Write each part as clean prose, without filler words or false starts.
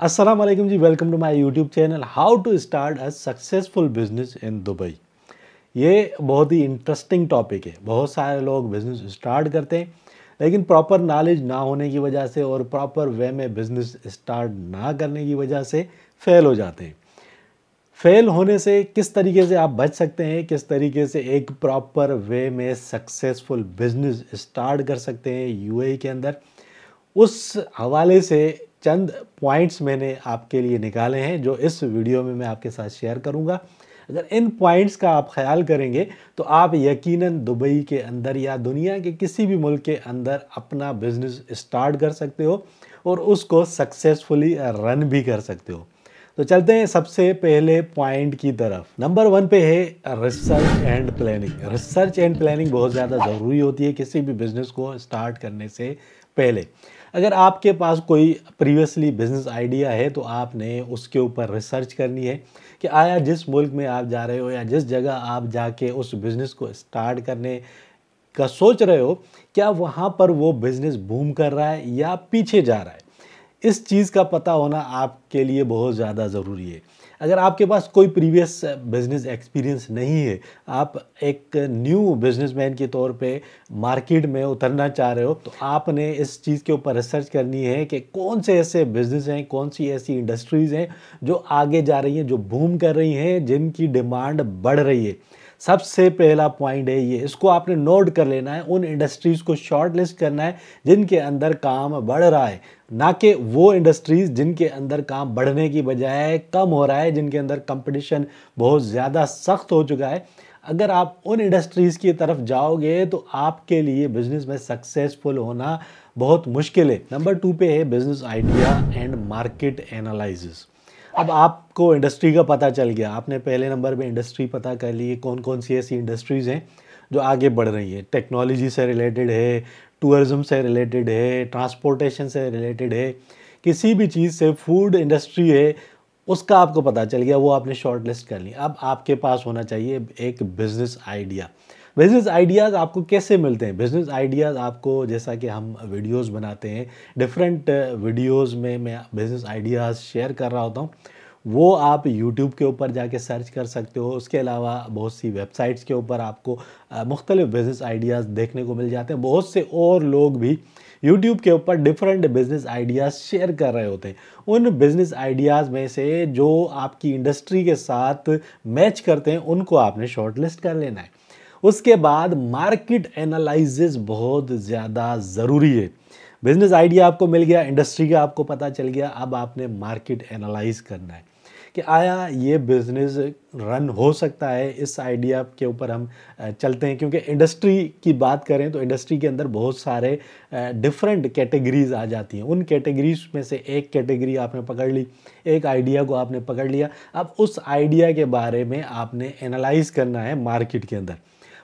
अस्सलाम वालेकुम जी, welcome to my YouTube channel how to start a successful business in Dubai. ये बहुत ही इंटरेस्टिंग टॉपिक है। बहुत सारे लोग बिजनेस स्टार्ट करते हैं लेकिन प्रॉपर नॉलेज ना होने की वजह से और प्रॉपर वे में बिजनेस स्टार्ट ना करने की वजह से फेल हो जाते हैं। फेल होने से किस तरीके से आप बच सकते हैं, किस तरीके से एक प्रॉपर वे में सक्सेसफुल बिजनेस स्टार्ट कर सकते हैं यूएई के अंदर, उस हवाले से चंद पॉइंट्स मैंने आपके लिए निकाले हैं जो इस वीडियो में मैं आपके साथ शेयर करूंगा। अगर इन पॉइंट्स का आप ख्याल करेंगे तो आप यकीनन दुबई के अंदर या दुनिया के किसी भी मुल्क के अंदर अपना बिजनेस स्टार्ट कर सकते हो और उसको सक्सेसफुली रन भी कर सकते हो। तो चलते हैं सबसे पहले पॉइंट की तरफ। नंबर 1 पे है research and planning. Research and planning बहुत ज़्यादा ज़रूरी होती है किसी भी बिजनेस को स्टार्ट करने से पहले। अगर आपके पास कोई प्रीवियसली बिजनेस आइडिया है तो आपने उसके ऊपर रिसर्च करनी है कि आया जिस मुल्क में आप जा रहे हो या जिस जगह आप जाके उस बिज़नेस को स्टार्ट करने का सोच रहे हो, क्या वहाँ पर वो बिज़नेस बूम कर रहा है या पीछे जा रहा है। इस चीज़ का पता होना आपके लिए बहुत ज़्यादा ज़रूरी है। अगर आपके पास कोई प्रीवियस बिज़नेस एक्सपीरियंस नहीं है, आप एक न्यू बिज़नेसमैन के तौर पे मार्केट में उतरना चाह रहे हो, तो आपने इस चीज़ के ऊपर रिसर्च करनी है कि कौन से ऐसे बिज़नेस हैं, कौन सी ऐसी इंडस्ट्रीज़ हैं जो आगे जा रही हैं, जो बूम कर रही हैं, जिनकी डिमांड बढ़ रही है। सबसे पहला पॉइंट है ये, इसको आपने नोट कर लेना है। उन इंडस्ट्रीज़ को शॉर्ट लिस्ट करना है जिनके अंदर काम बढ़ रहा है, ना कि वो इंडस्ट्रीज़ जिनके अंदर काम बढ़ने की बजाय कम हो रहा है, जिनके अंदर कंपटीशन बहुत ज़्यादा सख्त हो चुका है। अगर आप उन इंडस्ट्रीज़ की तरफ जाओगे तो आपके लिए बिजनेस में सक्सेसफुल होना बहुत मुश्किल है। नंबर 2 पे है business idea and market analysis. अब आपको इंडस्ट्री का पता चल गया, आपने पहले नंबर पे इंडस्ट्री पता कर ली, कौन कौन सी ऐसी इंडस्ट्रीज़ हैं जो आगे बढ़ रही हैं। टेक्नोलॉजी से रिलेटेड है, टूरिज़्म से रिलेटेड है, ट्रांसपोर्टेशन से रिलेटेड है, किसी भी चीज़ से, फूड इंडस्ट्री है, उसका आपको पता चल गया, वो आपने शॉर्ट लिस्ट कर ली। अब आपके पास होना चाहिए एक बिज़नेस आइडिया। बिज़नेस आइडियाज़ आपको कैसे मिलते हैं? बिज़नेस आइडियाज़ आपको, जैसा कि हम वीडियोज़ बनाते हैं, डिफरेंट वीडियोज़ में मैं बिज़नेस आइडियाज़ शेयर कर रहा होता हूँ, वो आप यूट्यूब के ऊपर जाके सर्च कर सकते हो। उसके अलावा बहुत सी वेबसाइट्स के ऊपर आपको मुख्तलिफ बिज़नेस आइडियाज़ देखने को मिल जाते हैं। बहुत से और लोग भी यूट्यूब के ऊपर डिफरेंट बिज़नेस आइडियाज़ शेयर कर रहे होते हैं। उन बिज़नेस आइडियाज़ में से जो आपकी इंडस्ट्री के साथ मैच करते हैं, उनको आपने शॉर्ट लिस्ट कर लेना है। उसके बाद मार्केट एनालिसिस बहुत ज़्यादा ज़रूरी है। बिज़नेस आइडिया आपको मिल गया, इंडस्ट्री का आपको पता चल गया, अब आपने मार्केट एनालाइज करना है कि आया ये बिज़नेस रन हो सकता है। इस आइडिया के ऊपर हम चलते हैं, क्योंकि इंडस्ट्री की बात करें तो इंडस्ट्री के अंदर बहुत सारे डिफरेंट कैटेगरीज आ जाती हैं। उन कैटेगरीज में से एक कैटेगरी आपने पकड़ ली, एक आइडिया को आपने पकड़ लिया। अब उस आइडिया के बारे में आपने एनालाइज करना है मार्केट के अंदर।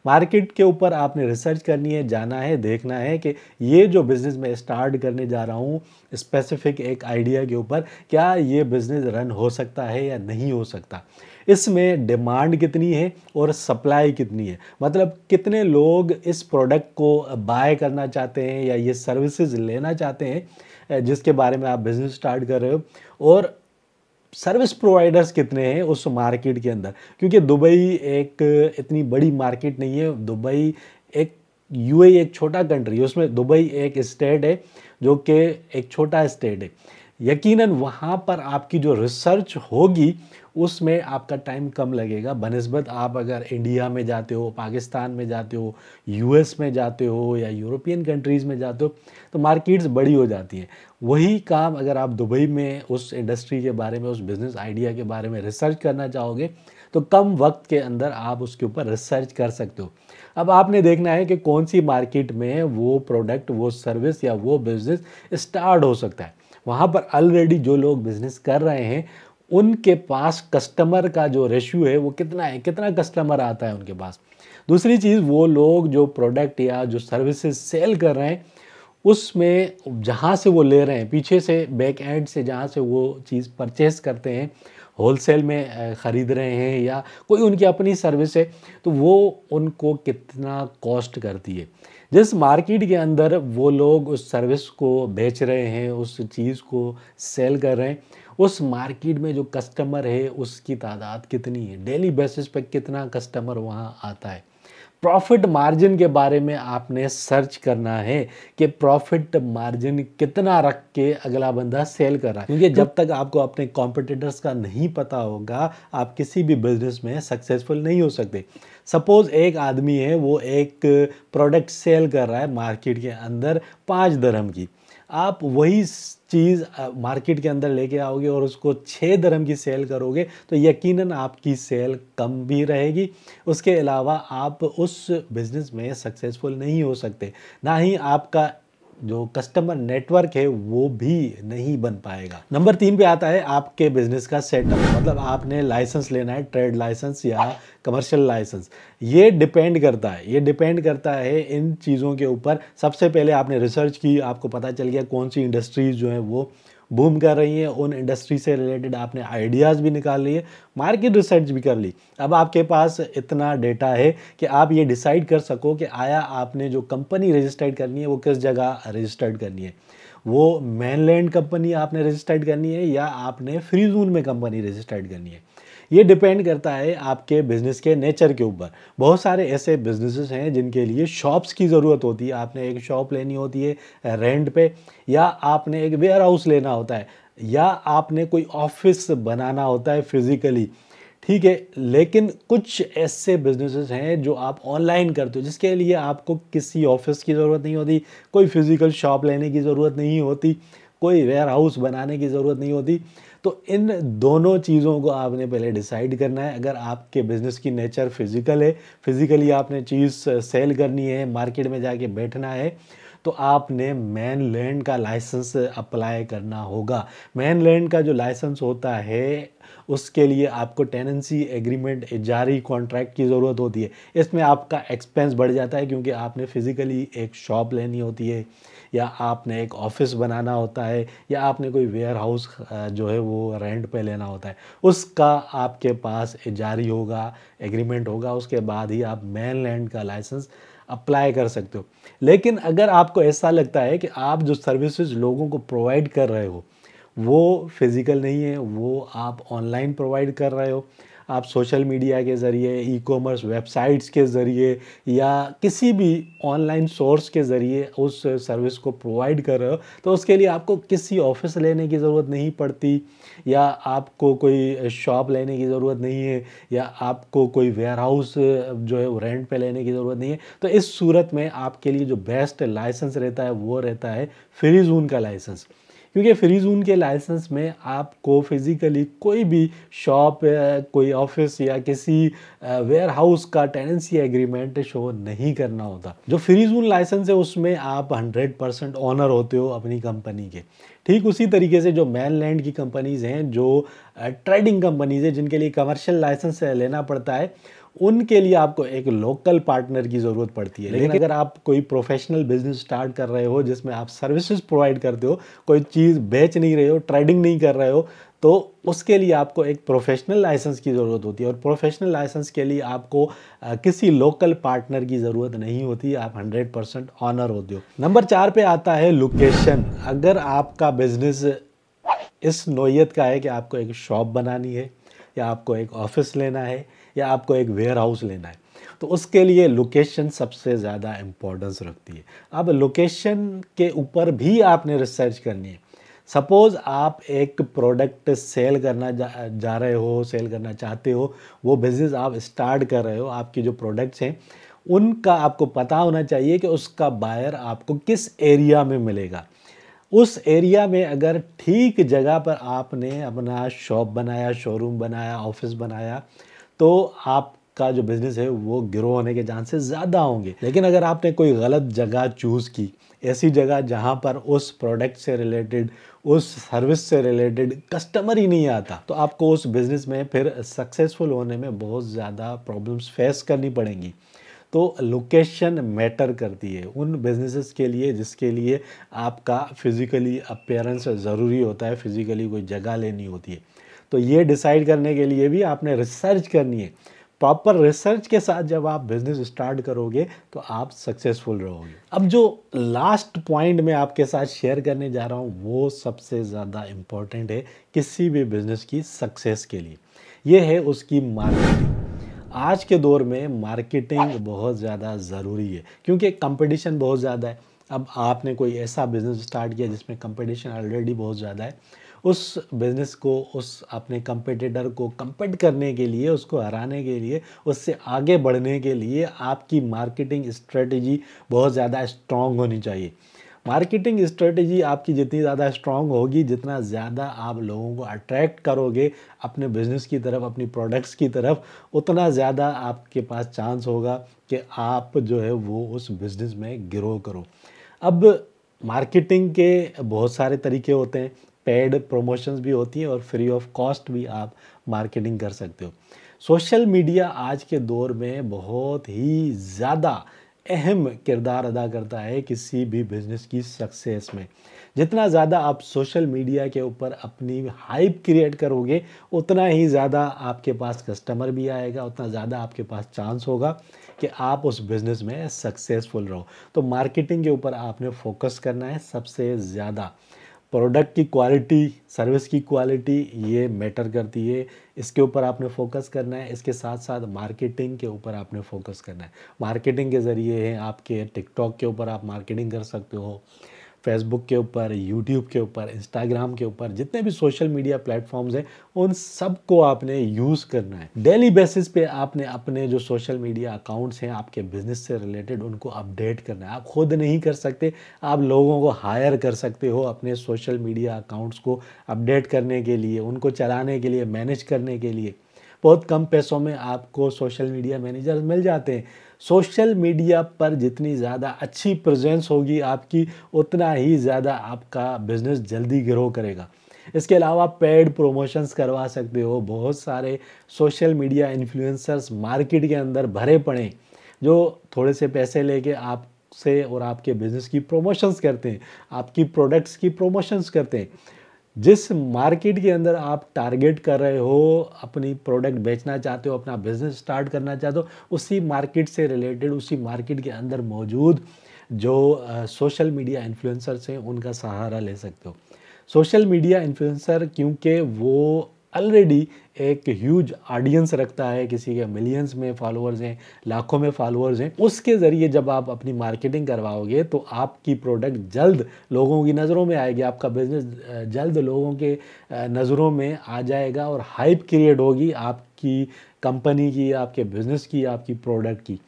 मार्केट के ऊपर आपने रिसर्च करनी है, जाना है, देखना है कि ये जो बिज़नेस मैं स्टार्ट करने जा रहा हूँ स्पेसिफिक एक आइडिया के ऊपर, क्या ये बिज़नेस रन हो सकता है या नहीं हो सकता। इसमें डिमांड कितनी है और सप्लाई कितनी है, मतलब कितने लोग इस प्रोडक्ट को बाय करना चाहते हैं या ये सर्विसेज लेना चाहते हैं जिसके बारे में आप बिज़नेस स्टार्ट कर रहे हो, और सर्विस प्रोवाइडर्स कितने हैं उस मार्केट के अंदर। क्योंकि दुबई एक इतनी बड़ी मार्केट नहीं है। दुबई एक यूएई एक छोटा कंट्री है, उसमें दुबई एक स्टेट है जो कि एक छोटा स्टेट है। यकीनन वहाँ पर आपकी जो रिसर्च होगी उसमें आपका टाइम कम लगेगा बनिस्बत आप अगर इंडिया में जाते हो, पाकिस्तान में जाते हो, यूएस में जाते हो या यूरोपियन कंट्रीज़ में जाते हो, तो मार्केट्स बड़ी हो जाती हैं। वही काम अगर आप दुबई में उस इंडस्ट्री के बारे में, उस बिज़नेस आइडिया के बारे में रिसर्च करना चाहोगे तो कम वक्त के अंदर आप उसके ऊपर रिसर्च कर सकते हो। अब आपने देखना है कि कौन सी मार्केट में वो प्रोडक्ट, वो सर्विस या वो बिज़नेस स्टार्ट हो सकता है। वहाँ पर ऑलरेडी जो लोग बिज़नेस कर रहे हैं उनके पास कस्टमर का जो रेशियो है वो कितना है, कितना कस्टमर आता है उनके पास। दूसरी चीज़, वो लोग जो प्रोडक्ट या जो सर्विसेज सेल कर रहे हैं उसमें जहाँ से वो ले रहे हैं, पीछे से बैक एंड से जहाँ से वो चीज़ परचेस करते हैं, होलसेल में ख़रीद रहे हैं या कोई उनकी अपनी सर्विस है, तो वो उनको कितना कॉस्ट करती है। जिस मार्केट के अंदर वो लोग उस सर्विस को बेच रहे हैं, उस चीज़ को सेल कर रहे हैं, उस मार्केट में जो कस्टमर है उसकी तादाद कितनी है, डेली बेसिस पे कितना कस्टमर वहाँ आता है। प्रॉफिट मार्जिन के बारे में आपने सर्च करना है कि प्रॉफिट मार्जिन कितना रख के अगला बंदा सेल कर रहा है, क्योंकि जब तक आपको अपने कॉम्पिटिटर्स का नहीं पता होगा आप किसी भी बिजनेस में सक्सेसफुल नहीं हो सकते। सपोज एक आदमी है, वो एक प्रोडक्ट सेल कर रहा है मार्केट के अंदर 5 दिरहम की, आप वही चीज़ मार्केट के अंदर लेके आओगे और उसको 6 दिरहम की सेल करोगे तो यकीनन आपकी सेल कम भी रहेगी। उसके अलावा आप उस बिज़नेस में सक्सेसफुल नहीं हो सकते, ना ही आपका जो कस्टमर नेटवर्क है वो भी नहीं बन पाएगा। नंबर 3 पे आता है आपके बिजनेस का सेटअप, मतलब आपने लाइसेंस लेना है, ट्रेड लाइसेंस या कमर्शियल लाइसेंस। ये डिपेंड करता है इन चीज़ों के ऊपर। सबसे पहले आपने रिसर्च की, आपको पता चल गया कौन सी इंडस्ट्रीज़ जो हैं वो बूम कर रही हैं, उन इंडस्ट्री से रिलेटेड आपने आइडियाज़ भी निकाल लिए, मार्केट रिसर्च भी कर ली। अब आपके पास इतना डेटा है कि आप ये डिसाइड कर सको कि आया आपने जो कंपनी रजिस्टर्ड करनी है वो किस जगह रजिस्टर्ड करनी है। वो मेनलैंड कंपनी आपने रजिस्टर्ड करनी है या आपने फ्री जोन में कंपनी रजिस्टर्ड करनी है। ये डिपेंड करता है आपके बिज़नेस के नेचर के ऊपर। बहुत सारे ऐसे बिज़नेसेस हैं जिनके लिए शॉप्स की ज़रूरत होती है, आपने एक शॉप लेनी होती है रेंट पे, या आपने एक वेयर हाउस लेना होता है, या आपने कोई ऑफिस बनाना होता है फिज़िकली, ठीक है। लेकिन कुछ ऐसे बिज़नेसेस हैं जो आप ऑनलाइन करते हो जिसके लिए आपको किसी ऑफिस की ज़रूरत नहीं होती, कोई फिज़िकल शॉप लेने की ज़रूरत नहीं होती, कोई वेयर हाउस बनाने की ज़रूरत नहीं होती। तो इन दोनों चीज़ों को आपने पहले डिसाइड करना है। अगर आपके बिज़नेस की नेचर फिज़िकल है, फिज़िकली आपने चीज़ सेल करनी है, मार्केट में जाके बैठना है, तो आपने मेन लैंड का लाइसेंस अप्लाई करना होगा। मेन लैंड का जो लाइसेंस होता है उसके लिए आपको टेनेंसी एग्रीमेंट, इजारी कॉन्ट्रैक्ट की ज़रूरत होती है। इसमें आपका एक्सपेंस बढ़ जाता है क्योंकि आपने फिज़िकली एक शॉप लेनी होती है, या आपने एक ऑफिस बनाना होता है, या आपने कोई वेयर हाउस जो है वो रेंट पे लेना होता है। उसका आपके पास इजारी होगा, एग्रीमेंट होगा, उसके बाद ही आप मेन लैंड का लाइसेंस अप्लाई कर सकते हो। लेकिन अगर आपको ऐसा लगता है कि आप जो सर्विसेज लोगों को प्रोवाइड कर रहे हो वो फिज़िकल नहीं है, वो आप ऑनलाइन प्रोवाइड कर रहे हो, आप सोशल मीडिया के ज़रिए, ई कॉमर्स वेबसाइट्स के ज़रिए या किसी भी ऑनलाइन सोर्स के ज़रिए उस सर्विस को प्रोवाइड कर रहे हो, तो उसके लिए आपको किसी ऑफिस लेने की ज़रूरत नहीं पड़ती, या आपको कोई शॉप लेने की ज़रूरत नहीं है, या आपको कोई वेयर हाउस जो है वो रेंट पे लेने की ज़रूरत नहीं है। तो इस सूरत में आपके लिए जो बेस्ट लाइसेंस रहता है वो रहता है फ्री जोन का लाइसेंस, क्योंकि फ्री जोन के लाइसेंस में आपको फिज़िकली कोई भी शॉप, कोई ऑफिस या किसी वेयर हाउस का टेनेंसी एग्रीमेंट शो नहीं करना होता। जो फ्री जोन लाइसेंस है उसमें आप 100% ऑनर होते हो अपनी कंपनी के। ठीक उसी तरीके से जो मेनलैंड की कंपनीज़ हैं, जो ट्रेडिंग कंपनीज़ हैं जिनके लिए कमर्शियल लाइसेंस लेना पड़ता है, उनके लिए आपको एक लोकल पार्टनर की ज़रूरत पड़ती है। लेकिन अगर आप कोई प्रोफेशनल बिजनेस स्टार्ट कर रहे हो जिसमें आप सर्विसेज प्रोवाइड करते हो, कोई चीज़ बेच नहीं रहे हो, ट्रेडिंग नहीं कर रहे हो, तो उसके लिए आपको एक प्रोफेशनल लाइसेंस की ज़रूरत होती है। और प्रोफेशनल लाइसेंस के लिए आपको किसी लोकल पार्टनर की ज़रूरत नहीं होती, आप 100% ऑनर होते हो। नंबर 4 पे आता है लोकेशन। अगर आपका बिजनेस इस नौइयत का है कि आपको एक शॉप बनानी है, या आपको एक ऑफिस लेना है, या आपको एक वेयर हाउस लेना है, तो उसके लिए लोकेशन सबसे ज़्यादा इम्पोर्टेंस रखती है। अब लोकेशन के ऊपर भी आपने रिसर्च करनी है। सपोज़ आप एक प्रोडक्ट सेल करना जा रहे हो, सेल करना चाहते हो, वो बिज़नेस आप स्टार्ट कर रहे हो, आपकी जो प्रोडक्ट्स हैं उनका आपको पता होना चाहिए कि उसका बायर आपको किस एरिया में मिलेगा। उस एरिया में अगर ठीक जगह पर आपने अपना शॉप बनाया, शोरूम बनाया, ऑफिस बनाया, तो आपका जो बिज़नेस है वो ग्रो होने के चांसेस ज़्यादा होंगे। लेकिन अगर आपने कोई गलत जगह चूज़ की, ऐसी जगह जहाँ पर उस प्रोडक्ट से रिलेटेड, उस सर्विस से रिलेटेड कस्टमर ही नहीं आता, तो आपको उस बिज़नेस में फिर सक्सेसफुल होने में बहुत ज़्यादा प्रॉब्लम्स फेस करनी पड़ेंगी। तो लोकेशन मैटर करती है उन बिजनेसेस के लिए जिसके लिए आपका फिज़िकली अपीयरेंस ज़रूरी होता है, फिज़िकली कोई जगह लेनी होती है। तो ये डिसाइड करने के लिए भी आपने रिसर्च करनी है। प्रॉपर रिसर्च के साथ जब आप बिजनेस स्टार्ट करोगे तो आप सक्सेसफुल रहोगे। अब जो लास्ट पॉइंट मैं आपके साथ शेयर करने जा रहा हूँ वो सबसे ज़्यादा इम्पोर्टेंट है किसी भी बिजनेस की सक्सेस के लिए, ये है उसकी मार्केटिंग। आज के दौर में मार्केटिंग बहुत ज़्यादा ज़रूरी है क्योंकि कंपटीशन बहुत ज़्यादा है। अब आपने कोई ऐसा बिज़नेस स्टार्ट किया जिसमें कंपटीशन ऑलरेडी बहुत ज़्यादा है, उस बिज़नेस को, उस अपने कंपटीटर को कम्पीट करने के लिए, उसको हराने के लिए, उससे आगे बढ़ने के लिए आपकी मार्केटिंग स्ट्रेटजी बहुत ज़्यादा स्ट्रॉन्ग होनी चाहिए। मार्केटिंग स्ट्रेटजी आपकी जितनी ज़्यादा स्ट्रॉन्ग होगी, जितना ज़्यादा आप लोगों को अट्रैक्ट करोगे अपने बिज़नेस की तरफ, अपनी प्रोडक्ट्स की तरफ, उतना ज़्यादा आपके पास चांस होगा कि आप जो है वो उस बिज़नेस में ग्रो करो। अब मार्केटिंग के बहुत सारे तरीके होते हैं, पेड प्रमोशंस भी होती हैं और फ्री ऑफ कॉस्ट भी आप मार्केटिंग कर सकते हो। सोशल मीडिया आज के दौर में बहुत ही ज़्यादा अहम किरदार अदा करता है किसी भी बिज़नेस की सक्सेस में। जितना ज़्यादा आप सोशल मीडिया के ऊपर अपनी हाइप क्रिएट करोगे, उतना ही ज़्यादा आपके पास कस्टमर भी आएगा, उतना ज़्यादा आपके पास चांस होगा कि आप उस बिज़नेस में सक्सेसफुल रहो। तो मार्केटिंग के ऊपर आपने फोकस करना है सबसे ज़्यादा। प्रोडक्ट की क्वालिटी, सर्विस की क्वालिटी ये मैटर करती है, इसके ऊपर आपने फोकस करना है। इसके साथ साथ मार्केटिंग के ऊपर आपने फोकस करना है। मार्केटिंग के ज़रिए है आपके टिकटॉक के ऊपर आप मार्केटिंग कर सकते हो, फेसबुक के ऊपर, यूट्यूब के ऊपर, इंस्टाग्राम के ऊपर, जितने भी सोशल मीडिया प्लेटफॉर्म्स हैं उन सब को आपने यूज़ करना है। डेली बेसिस पे आपने अपने जो सोशल मीडिया अकाउंट्स हैं आपके बिजनेस से रिलेटेड, उनको अपडेट करना है। आप खुद नहीं कर सकते, आप लोगों को हायर कर सकते हो अपने सोशल मीडिया अकाउंट्स को अपडेट करने के लिए, उनको चलाने के लिए, मैनेज करने के लिए। बहुत कम पैसों में आपको सोशल मीडिया मैनेजर मिल जाते हैं। सोशल मीडिया पर जितनी ज़्यादा अच्छी प्रेजेंस होगी आपकी, उतना ही ज़्यादा आपका बिज़नेस जल्दी ग्रो करेगा। इसके अलावा पेड प्रमोशंस करवा सकते हो। बहुत सारे सोशल मीडिया इन्फ्लुएंसर्स मार्केट के अंदर भरे पड़े हैं, जो थोड़े से पैसे लेके आपसे और आपके बिज़नेस की प्रमोशंस करते हैं, आपकी प्रोडक्ट्स की प्रमोशंस करते हैं। जिस मार्केट के अंदर आप टारगेट कर रहे हो, अपनी प्रोडक्ट बेचना चाहते हो, अपना बिजनेस स्टार्ट करना चाहते हो, उसी मार्केट से रिलेटेड, उसी मार्केट के अंदर मौजूद जो सोशल मीडिया इन्फ्लुएंसर्स हैं उनका सहारा ले सकते हो। सोशल मीडिया इन्फ्लुएंसर क्योंकि वो ऑलरेडी एक ह्यूज ऑडियंस रखता है, किसी के मिलियंस में फॉलोअर्स हैं, लाखों में फॉलोअर्स हैं, उसके ज़रिए जब आप अपनी मार्केटिंग करवाओगे तो आपकी प्रोडक्ट जल्द लोगों की नज़रों में आएगी, आपका बिज़नेस जल्द लोगों के नज़रों में आ जाएगा और हाइप क्रिएट होगी आपकी कंपनी की, आपके बिज़नेस की, आपकी प्रोडक्ट की।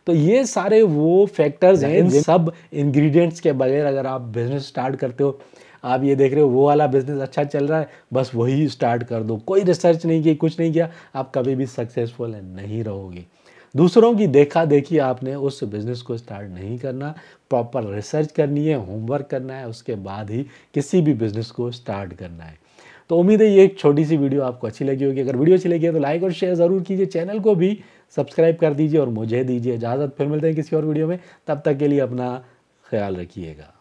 तो ये सारे वो फैक्टर्स हैं, इन सब इंग्रेडिएंट्स के बगैर अगर आप बिज़नेस स्टार्ट करते हो, आप ये देख रहे हो वो वाला बिज़नेस अच्छा चल रहा है, बस वही स्टार्ट कर दो, कोई रिसर्च नहीं की, कुछ नहीं किया, आप कभी भी सक्सेसफुल नहीं रहोगे। दूसरों की देखा देखी आपने उस बिज़नेस को स्टार्ट नहीं करना, प्रॉपर रिसर्च करनी है, होमवर्क करना है, उसके बाद ही किसी भी बिज़नेस को स्टार्ट करना है। तो उम्मीद है ये एक छोटी सी वीडियो आपको अच्छी लगी होगी। अगर वीडियो अच्छी लगी है तो लाइक और शेयर ज़रूर कीजिए, चैनल को भी सब्सक्राइब कर दीजिए और मुझे दीजिए इजाज़त। फिर मिलते हैं किसी और वीडियो में, तब तक के लिए अपना ख्याल रखिएगा।